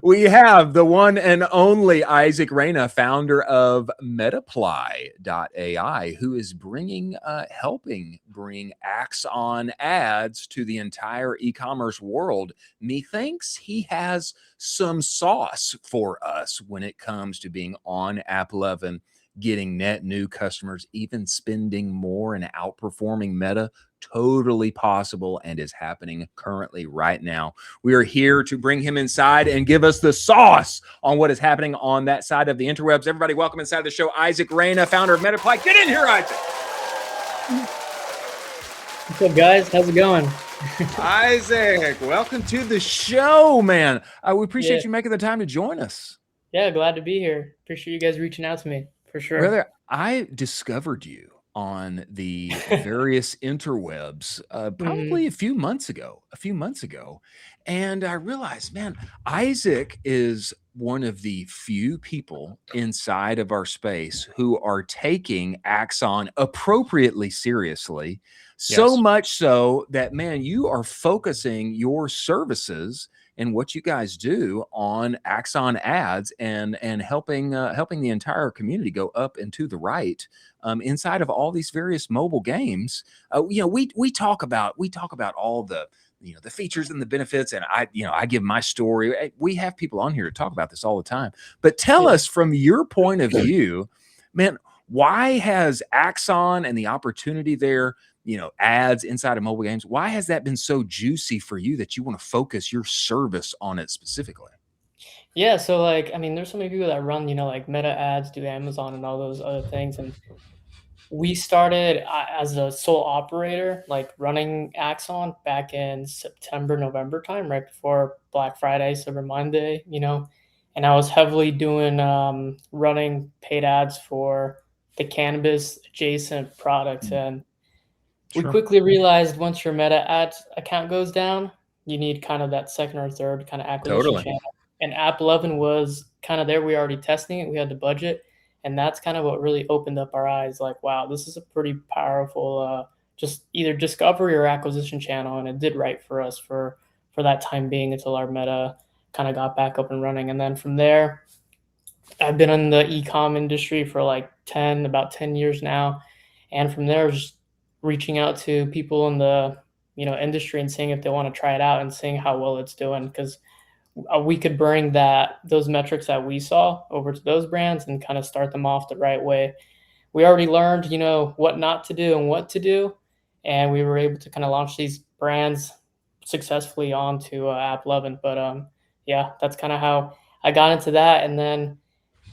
We have the one and only Isaac Reyna, founder of Metaply.ai, who is helping bring Axon ads to the entire e-commerce world. Methinks he has some sauce for us when it comes to being on AppLovin, getting net new customers, even spending more and outperforming Meta. Totally possible and is happening currently right now. We are here to bring him inside and give us the sauce on what is happening on that side of the interwebs. Everybody, welcome inside the show, Isaac Reyna, founder of Metaply. Get in here, Isaac. What's up, guys? How's it going? Isaac, welcome to the show, man. We appreciate you making the time to join us. Yeah, glad to be here. Appreciate you guys reaching out to me, for sure. Brother, I discovered you on the various interwebs probably a few months ago. And I realized, man, Isaac is one of the few people inside of our space who are taking Axon appropriately seriously. So much so that, man, you are focusing your services and what you guys do on Axon ads and helping the entire community go up and to the right inside of all these various mobile games. We talk about all the the features and the benefits, and I give my story. We have people on here to talk about this all the time. But tell us from your point of view, man, why has Axon and the opportunity there, ads inside of mobile games, why has that been so juicy for you that you want to focus your service on it specifically? Yeah, so there's so many people that run, like Meta ads, do Amazon and all those other things. And we started as a sole operator, like running Axon back in September, November time, right before Black Friday, Cyber Monday, and I was heavily doing running paid ads for the cannabis adjacent products. And we quickly realized once your Meta ads account goes down, you need kind of that second or third kind of acquisition channel. And AppLovin was kind of there. We were already testing it. We had the budget. And that's kind of what really opened up our eyes. Like, wow, this is a pretty powerful just either discovery or acquisition channel. And it did right for us for that time being until our Meta kind of got back up and running. And then from there, I've been in the e-com industry for like about 10 years now. And from there, just reaching out to people in the industry and seeing if they want to try it out and seeing how well it's doing, because we could bring those metrics that we saw over to those brands and kind of start them off the right way. We already learned what not to do and what to do, and we were able to kind of launch these brands successfully onto AppLovin. But yeah, that's kind of how I got into that. And then,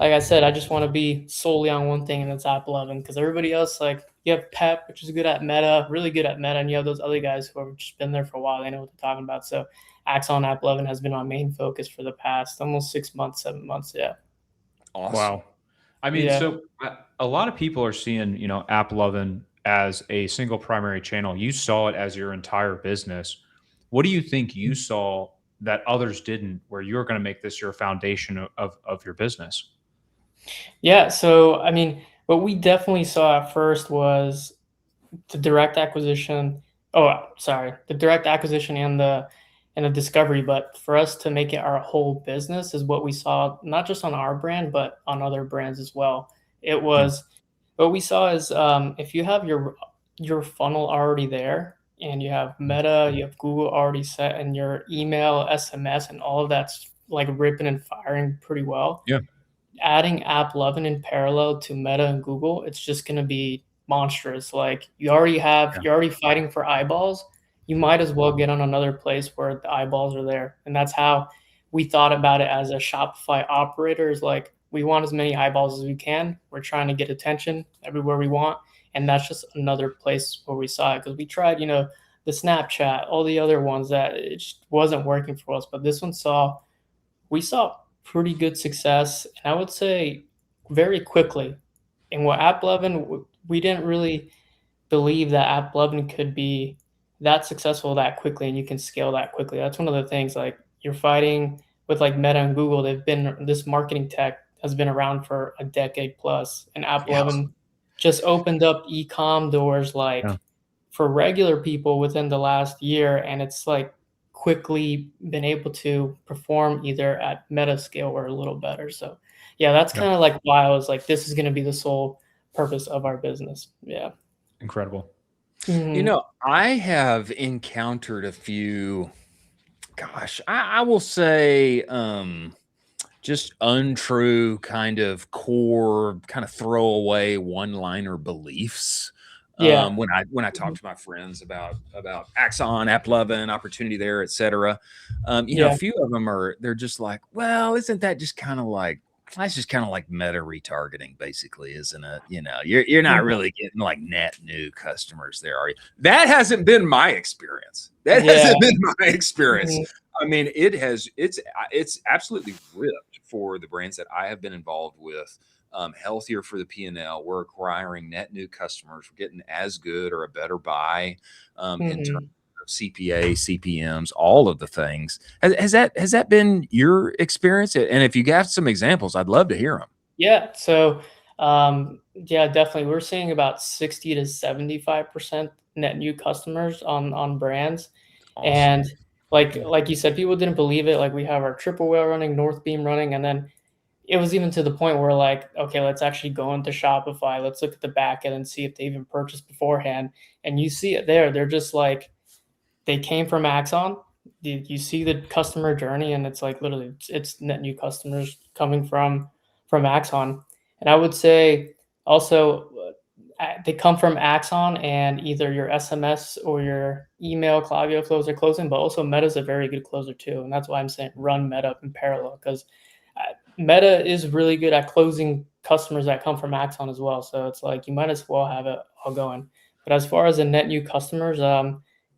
like I said, I just want to be solely on one thing, and that's AppLovin, because everybody else, like, you have Pep, which is good at Meta, really good at Meta, and you have those other guys who have just been there for a while. They know what they're talking about. So Axon AppLovin has been my main focus for the past almost 6 months, 7 months. Yeah. Awesome. Wow. I mean, so a lot of people are seeing, AppLovin as a single primary channel. You saw it as your entire business. What do you think you saw that others didn't, where you're going to make this your foundation of your business? Yeah. So, I mean, what we definitely saw at first was the direct acquisition. The direct acquisition and the discovery. But for us to make it our whole business is what we saw, not just on our brand, but on other brands as well. It was what we saw is if you have your funnel already there, and you have Meta, you have Google already set, and your email, SMS, and all of that's like ripping and firing pretty well. Yeah. Adding AppLovin in parallel to Meta and Google, it's just going to be monstrous. Like, you're already fighting for eyeballs. You might as well get on another place where the eyeballs are there. And that's how we thought about it as a Shopify operator, is like, we want as many eyeballs as we can. We're trying to get attention everywhere we want. And that's just another place where we saw it, because we tried, the Snapchat, all the other ones that it just wasn't working for us. But this one we saw pretty good success, and I would say very quickly. And what AppLovin, we didn't really believe that AppLovin could be that successful that quickly, and you can scale that quickly. That's one of the things, like, you're fighting with like Meta and Google. This marketing tech has been around for a decade plus, and AppLovin just opened up e-com doors for regular people within the last year. And it's like quickly been able to perform either at meta scale or a little better. So yeah, that's Yeah. kind of like why I was like, this is going to be the sole purpose of our business. Yeah. Incredible. Mhm. I have encountered a few, gosh, I will say, just untrue kind of core, kind of throwaway one-liner beliefs. Yeah. When I talk Mhm. to my friends about Axon, AppLovin, opportunity there, etc. A Yeah. few of them they're just like, well, isn't that just kind of like that's just kind of like meta retargeting, basically, isn't it? You're not Mhm. really getting like net new customers there, are you? That hasn't been my experience. That Yeah. hasn't been my experience. Mhm. I mean, it's absolutely ripped for the brands that I have been involved with. Healthier for the P&L. We're acquiring net new customers. We're getting as good or a better buy in terms Mhm. of CPA, CPMs, all of the things. Has that been your experience? And if you got some examples, I'd love to hear them. Yeah. So, yeah, definitely. We're seeing about 60 to 75% net new customers on brands. Awesome. And like you said, people didn't believe it. Like we have our triple whale running, North Beam running, and then it was even to the point where like, okay, let's actually go into Shopify. Let's look at the back end and see if they even purchased beforehand. And you see it there. They're just like they came from Axon. You see the customer journey, and it's like literally it's net new customers coming from Axon. And I would say also they come from Axon, and either your SMS or your email Klaviyo flows are closing, but also Meta is a very good closer too, and that's why I'm saying run Meta in parallel because Meta is really good at closing customers that come from Axon as well. So it's like you might as well have it all going. But as far as the net new customers,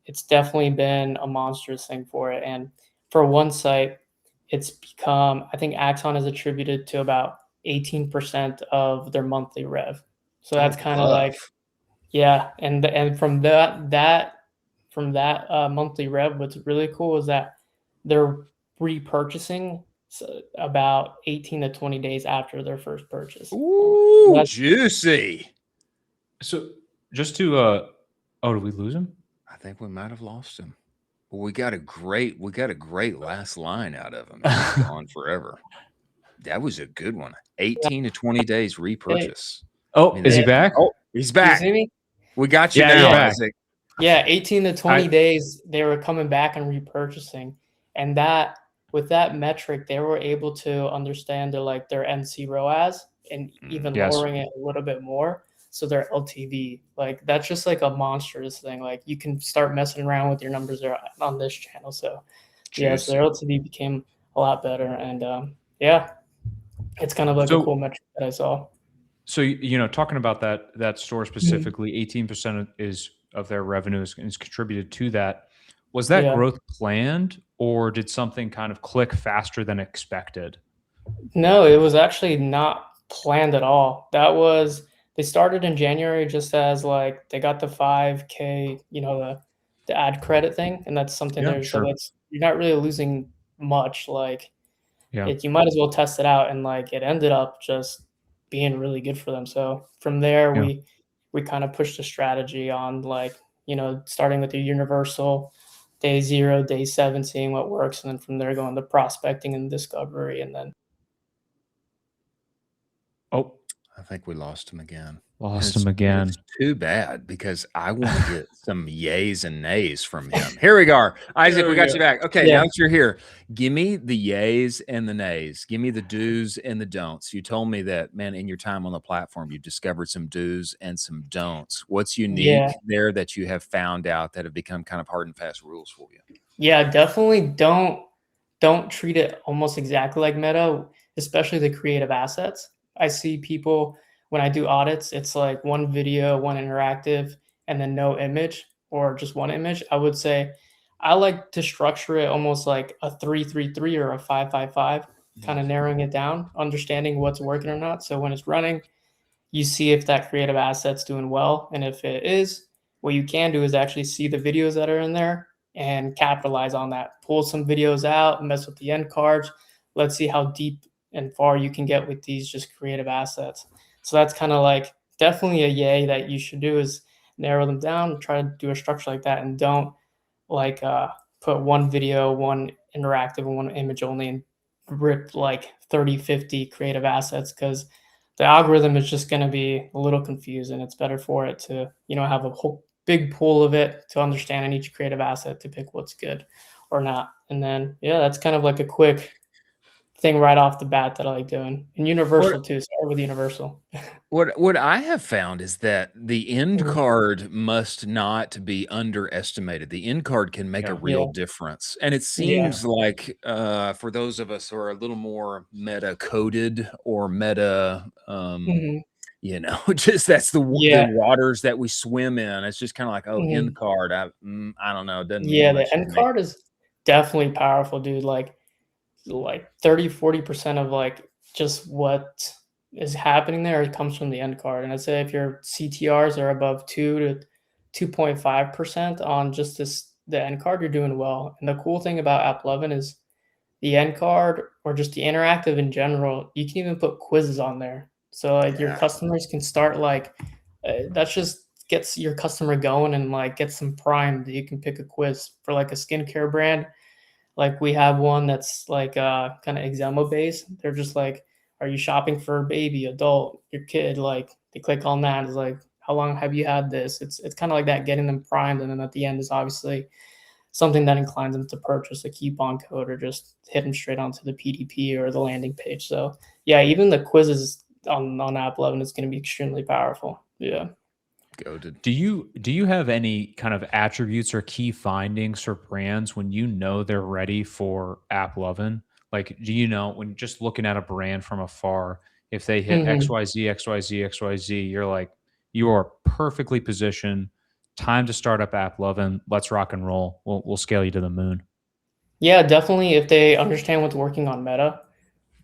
it's definitely been a monstrous thing for it. And for one site, it's become, I think Axon is attributed to about 18% of their monthly rev. So that's Oh, kind of like, buff. yeah. And from from that monthly rev, what's really cool is that they're repurchasing about 18 to 20 days after their first purchase. Ooh, That's juicy. So just to oh, did we lose him? I think we might have lost him. Well, we got a great last line out of him, and he's gone forever. That was a good one. 18 to 20 days hey, repurchase. I Oh, mean, is he hey, back? oh, he's do you see back. me? We got you Yeah, he's now, Yeah. back. Isaac. Yeah, 18 to 20 I days, they were coming back and repurchasing. And that with that metric, they were able to understand their NC ROAS and even yes. lowering it a little bit more. So their LTV, like that's just like a monstrous thing. Like you can start messing around with your numbers there on this channel. So yeah, so their Juicy. LTV became a lot better. And yeah, it's kind of like a So cool metric that I saw. so talking about that store specifically, 18% is of their revenue is contributed to that. Was that Yeah. growth planned, or did something kind of click faster than expected? No, it was actually not planned at all. They started in January just as like they got the 5K, the ad credit thing, and that's something Yeah, there. So sure. that's you're not really losing much. Like Yeah. you might as well test it out, and like it ended up just being really good for them. So from there, Yeah. we kind of pushed a strategy on like starting with the universal day 0, day 7, seeing what works, and then from there going to prospecting and discovery, and then Oh, I think we lost him again. And lost him it's again. too bad because I want to get some yays and nays from him. Here we go. Isaac, There we we got go. you back. Okay, yeah. now that you're here, give me the yays and the nays. Give me the do's and the don'ts. You told me that, man, in your time on the platform, you discovered some do's and some don'ts. What's Yeah. unique there that you have found out that have become kind of hard and fast rules for you? Yeah, definitely don't treat it almost exactly like Meta, especially the creative assets. I see people when I do audits, it's like one video, one interactive, and then no image or just one image. I would say I like to structure it almost like a 3-3-3 or a 5-5-5, kind of narrowing it down, understanding what's working or not. So when it's running, you see if that creative asset's doing well. And if it is, what you can do is actually see the videos that are in there and capitalize on that. Pull some videos out, mess with the end cards. Let's see how deep and far you can get with these just creative assets. So that's kind of like definitely a yay that you should do is narrow them down, try to do a structure like that, and don't like put one video, one interactive, and one image only, and rip like 30, 50 creative assets, because the algorithm is just going to be a little confused, and it's better for it to, have a whole big pool of it to understand in each creative asset to pick what's good or not. And then, yeah, that's kind of like a quick thing right off the bat that I like doing. And What universal too. Start with universal. what I have found is that the end Mhm. card must not be underestimated. The end card can make a Yeah. real Yeah. difference, and it Yeah. seems like, for those of us who are a little more meta coded or meta, Mhm. just that's the Yeah. waters that we swim in. It's just kinda like, "Oh, end Mhm. card, I don't know, it doesn't mean Yeah, much the to end me." card is definitely powerful, dude. Like 30-40% of like just what is happening there, it comes from the end card. And I'd say if your CTRs are above 2 to 2.5% on just the end card, you're doing well. And the cool thing about AppLovin is the end card, or just the interactive in general, you can even put quizzes on there. So like your Yeah. customers can start like that's just gets your customer going and like gets them primed. You can pick a quiz for like a skincare brand. Like we have one that's like kind of eczema based. They're just like, are you shopping for a baby, adult, your kid? Like they click on that. It's like, how long have you had this? It's kind of like that, getting them primed, and then at the end is obviously something that inclines them to purchase a coupon code or just hit them straight onto the PDP or the landing page. So yeah, even the quizzes on AppLovin is going to be extremely powerful. Yeah. Goated. Do you have any kind of attributes or key findings for brands when you know they're ready for AppLovin? Like, do you know when just looking at a brand from afar, if they hit Hmm. XYZ, XYZ, XYZ, you're like, you are perfectly positioned. Time to start up AppLovin. Let's rock and roll. We'll scale you to the moon. Yeah, definitely. If they understand what's working on Meta,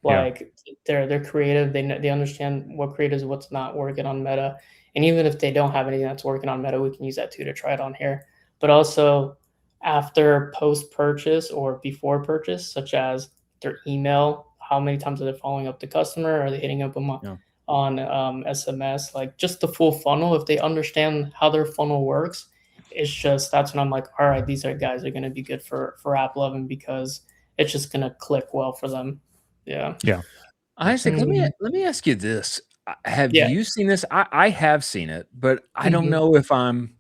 Yeah. like they're creative. They understand what creatives, what's not working on Meta, and even if they don't have anything that's working on Meta, we can use that too to try it on here. But also after post purchase or before purchase, such as their email, how many times are they following up the customer? Are they hitting up them Yeah. on SMS? Like just the full funnel. If they understand how their funnel works, it's just that's when I'm like, all right, these are guys are going to be good for AppLovin, because it's just going to click well for them. Yeah. Yeah. Isaac, let me Mhm. let me ask you this. Have Yeah. you seen this? I have seen it, but I don't Mhm. know if I'm,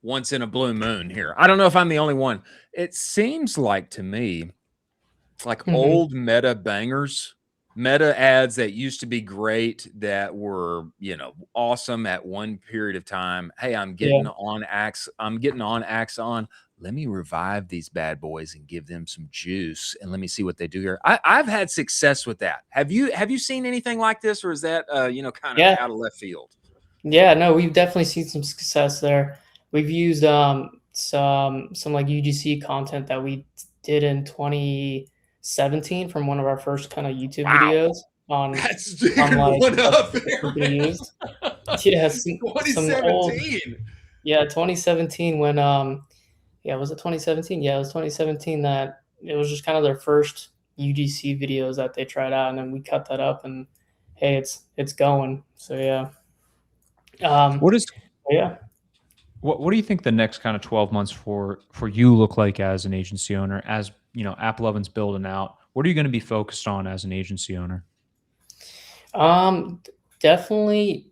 once in a blue moon here. I don't know if I'm the only one. It seems like to me, like Mhm. old meta bangers, meta ads that used to be great, that were, awesome at one period of time. Hey, Yeah. I'm getting on Axon. Let me revive these bad boys and give them some juice, and let me see what they do here. I've had success with that. Have you seen anything like this, or is that kind of Yeah. out of left field? Yeah, no, we've definitely seen some success there. We've used, some, like, UGC content that we did in 2017 from one of our first kinda YouTube Wow. videos on That's like, one what up the there, company man. used. Yeah, some old 2017. yeah, 2017 when, yeah, was it 2017? Yeah, it was 2017 that it was just kind of their first UGC videos that they tried out, and then we cut that up, and, hey, it's going. So, yeah. Um, What is yeah. what do you think the next kind of 12 months for you look like as an agency owner, as AppLovin's building out? What are you going to be focused on as an agency owner? Definitely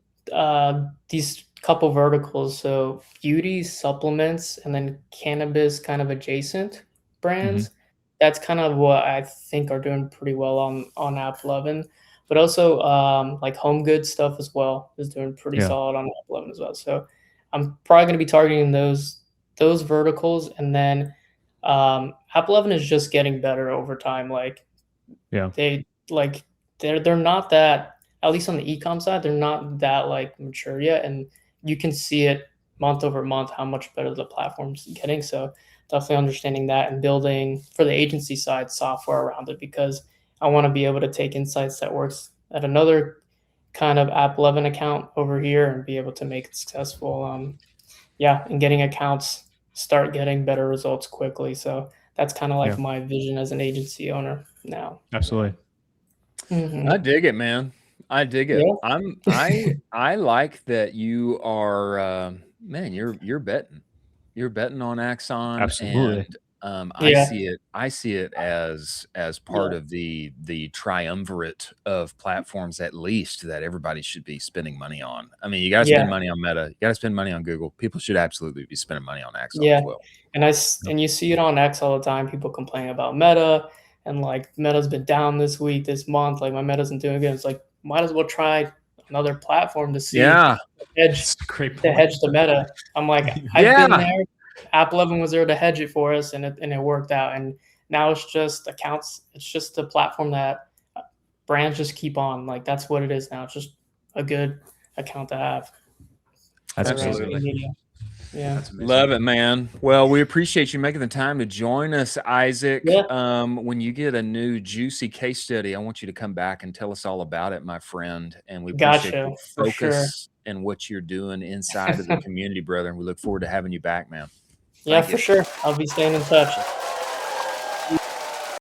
these couple verticals. So beauty, supplements, and then cannabis kind of adjacent Hmm. brands. That's kind of what I think are doing pretty well on AppLovin. But also like home goods stuff as well is doing pretty Yeah. solid on AppLovin as well. So I'm probably going to be targeting those verticals, and then AppLovin is just getting better over time. Like Yeah. they like they're not that, at least on the e-com side, they're not that like mature yet, and you can see it month over month how much better the platform's getting. So definitely understanding that and building for the agency side software around it, because I want to be able to take insights that works at another kind of AppLovin account over here and be able to make it successful. Yeah, and getting accounts start getting better results quickly. So that's kind of like Yeah. my vision as an agency owner now. Yeah. Absolutely. I Mhm. dig it, man. I dig it. Yeah. I like that you are, man, you're betting. You're betting on Axon, Absolutely. and Yeah. I see it as part Yeah. of the triumvirate of platforms, at least, that everybody should be spending money on. I mean, you got to spend Yeah. money on Meta, you got to spend money on Google. People should absolutely be spending money on Axon as Yeah. well. And you see it on X all the time. People complain about Meta and like Meta's been down this week, this month. Like my Meta isn't doing good. It's like might as well try another platform to see Yeah, hedge That's a great to point. hedge the Meta. I'm like I've been yeah. there. AppLovin was there to hedge it for us, and it worked out. And now it's just accounts. It's just a platform that brands just keep on. Like that's what it is now. It's just a good account to have. That's for, Absolutely. media. Yeah. That's amazing. Love it, man. Well, we appreciate you making the time to join us, Isaac. Yeah. When you get a new juicy case study, I want you to come back and tell us all about it, my friend. And we appreciate Gotcha. your For sure. focus and what you're doing inside of the community, brother. And we look forward to having you back, man. Yeah, Thank for you. sure. I'll be staying in touch.